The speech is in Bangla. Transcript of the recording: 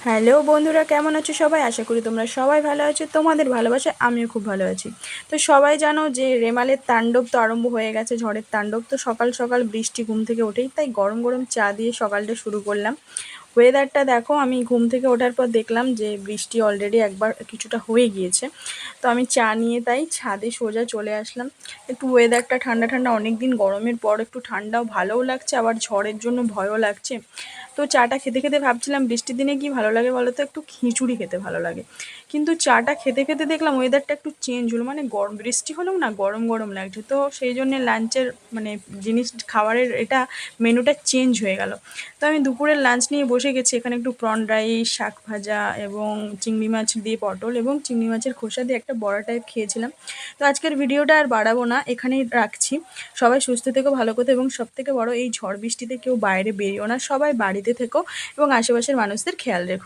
হ্যালো বন্ধুরা, কেমন আছো সবাই? আশা করি তোমরা সবাই ভালো আছো। তোমাদের ভালোবাসায় আমিও খুব ভালো আছি। তো সবাই জানো যে রেমালের তাণ্ডব তো আরম্ভ হয়ে গেছে, ঝড়ের তাণ্ডব। তো সকাল সকাল বৃষ্টি ঘুম থেকে ওঠেই, তাই গরম গরম চা দিয়ে সকালটা শুরু করলাম। ওয়েদারটা দেখো, আমি ঘুম থেকে ওঠার পর দেখলাম যে বৃষ্টি অলরেডি একবার কিছুটা হয়ে গিয়েছে। তো আমি চা নিয়ে তাই ছাদে সোজা চলে আসলাম। একটু ওয়েদারটা ঠান্ডা ঠান্ডা, অনেক দিন গরমের পর একটু ঠান্ডাও ভালোও লাগছে, আবার ঝড়ের জন্য ভয়ও লাগছে। তো চাটা খেতে খেতে ভাবছিলাম বৃষ্টির দিনে কি ভালো লাগে বলো তো, একটু খিচুড়ি খেতে ভালো লাগে। কিন্তু চাটা খেতে খেতে দেখলাম ওয়েদারটা একটু চেঞ্জ হলো, মানে গরম বৃষ্টি হলেও না গরম গরম লাগছে। তো সেই জন্যে লাঞ্চের মানে জিনিস খাবারের এটা মেনুটা চেঞ্জ হয়ে গেল। তো আমি দুপুরের লাঞ্চ নিয়ে বসে গেছি। এখানে একটু প্রন রাইস, শাক ভাজা এবং চিংড়ি মাছ দিয়ে পটল এবং চিংড়ি মাছের খোসা দিয়ে একটা বড়া টাইপ খেয়েছিলাম। তো আজকের ভিডিওটা আর বাড়াবো না, এখানেই রাখছি। সবাই সুস্থ থেকো, ভালো থেকো, এবং সবথেকে বড়, এই ঝড় বৃষ্টিতে কেউ বাইরে বেরিও না, সবাই বাড়িতে থেকো এবং আশেপাশের মানুষদের খেয়াল রেখো।